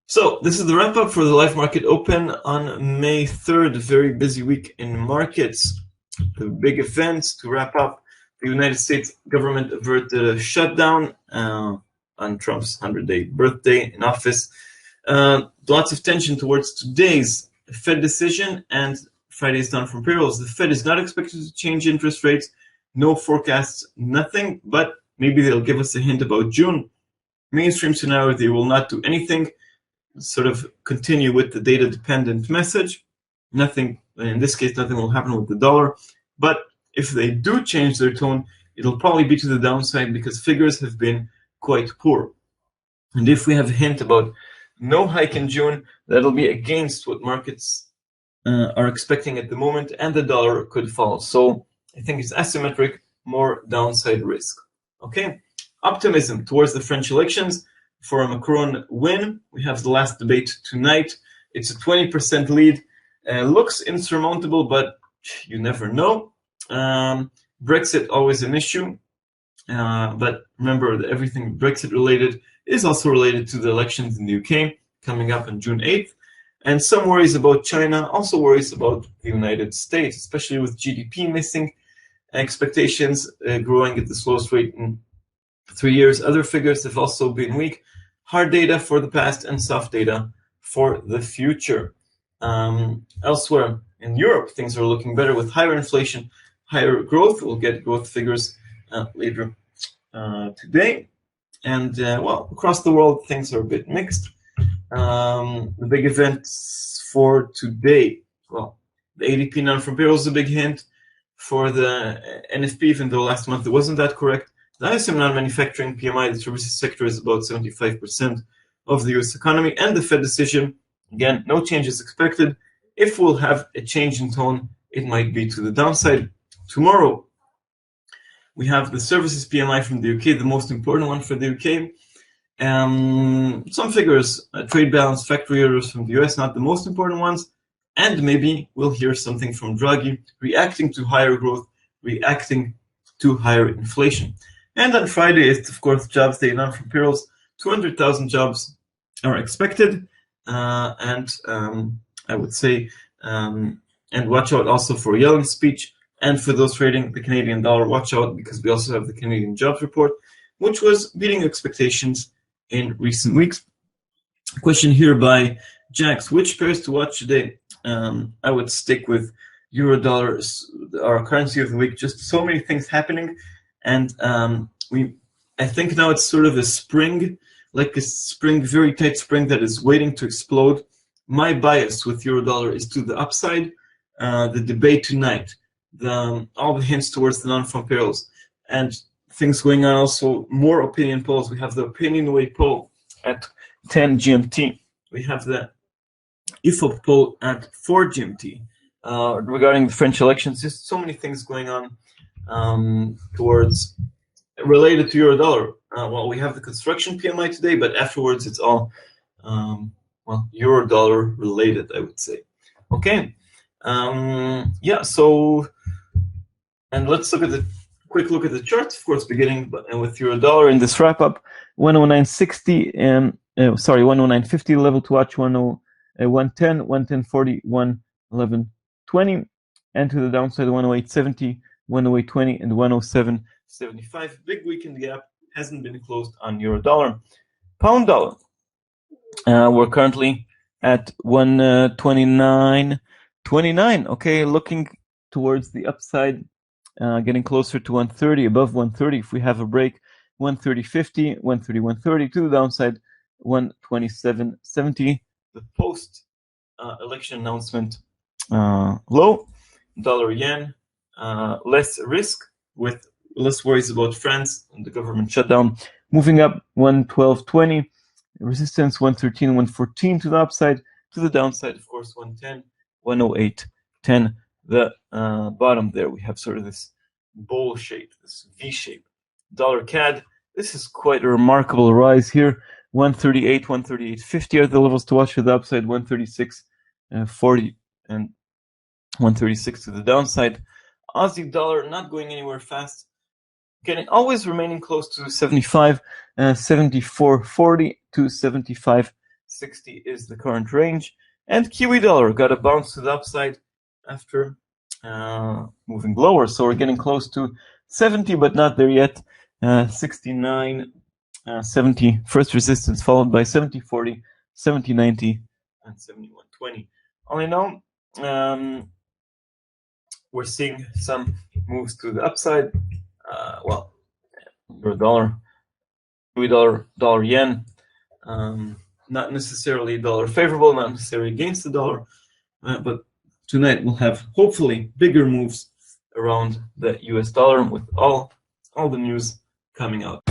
So this is the wrap up for the live market open on May 3rd. Very busy week in markets. The big events to wrap up: the United States government averted a shutdown on Trump's 100-day birthday in office. Lots of tension towards today's Fed decision and Friday's non-farm payrolls. The Fed is not expected to change interest rates. No forecasts, nothing, but maybe they'll give us a hint about June. Mainstream scenario, they will not do anything. Sort of continue with the data-dependent message. Nothing, in this case, nothing will happen with the dollar. But if they do change their tone, it'll probably be to the downside because figures have been quite poor. And if we have a hint about no hike in June, that'll be against what markets are expecting at the moment, and the dollar could fall. So I think it's asymmetric, more downside risk. Okay, optimism towards the French elections. For a Macron win, we have the last debate tonight. It's a 20% lead. Looks insurmountable, but you never know. Brexit, always an issue. But remember that everything Brexit related is also related to the elections in the UK coming up on June 8th. And some worries about China, also worries about the United States, especially with GDP missing expectations, growing at the slowest rate in 3 years. Other figures have also been weak. Hard data for the past and soft data for the future. Elsewhere in Europe, things are looking better with higher inflation, higher growth. We'll get growth figures later today. And well, across the world, things are a bit mixed. The big events for today, well, the ADP non-farm payroll is a big hint. For the NFP, even though last month it wasn't that correct, the ISM non-manufacturing PMI, the services sector, is about 75% of the US economy. And the Fed decision, again, no changes expected. If we'll have a change in tone, it might be to the downside. Tomorrow, we have the services PMI from the UK, the most important one for the UK. Some figures, trade balance, factory orders from the US, not the most important ones. And maybe we'll hear something from Draghi reacting to higher growth, reacting to higher inflation. And on Friday is, of course, jobs day, non-farm payrolls. 200,000 jobs are expected. I would say, and watch out also for Yellen's speech. And for those trading the Canadian dollar, watch out because we also have the Canadian jobs report, which was beating expectations in recent weeks. Question here by Jax: which pairs to watch today? I would stick with euro dollar, our currency of the week. Just so many things happening, and I think now it's sort of a spring, like a spring, very tight spring that is waiting to explode. My bias with euro dollar is to the upside. The debate tonight, all the hints towards the non-farm payrolls, and things going on. Also, more opinion polls. We have the opinion way poll at 10 GMT. We have the IFOP poll at 4 GMT regarding the French elections. Just so many things going on towards related to euro dollar. Well, we have the construction PMI today, but afterwards it's all well, euro dollar related, I would say. Okay, yeah. So, and let's look at the quick look at the charts. Of course, beginning with euro dollar in this wrap up, 109.60 and 109.50 level to watch. 110, 110.40, 111.20, and to the downside 108.70, 108.20, and 107.75. Big weekend gap hasn't been closed on euro dollar. Pound dollar, we're currently at 129.29. Okay, looking towards the upside, getting closer to 130, above 130. If we have a break, 130.50, 131.30. To the downside, 127.70. The post-election announcement low. Dollar yen, less risk with less worries about France and the government shutdown. Moving up, 112.20. Resistance 113, 114 to the upside. To the downside, of course, 110, 108.10. The bottom there, we have sort of this bowl shape, this V shape. Dollar CAD, this is quite a remarkable rise here. 138, 138.50 are the levels to watch to the upside. 136.40 and 136 to the downside. Aussie dollar not going anywhere fast, always remaining close to 75, 74.40 to 75 60 is the current range. And Kiwi dollar got a bounce to the upside after moving lower. So we're getting close to 70, but not there yet. 69, 70 first resistance, followed by 70.40, 70.90, and 71.20. All in all, we're seeing some moves to the upside. Well, euro dollar, Kiwi dollar, dollar yen. Not necessarily dollar favorable, not necessarily against the dollar, but tonight we'll have hopefully bigger moves around the US dollar with all the news coming out.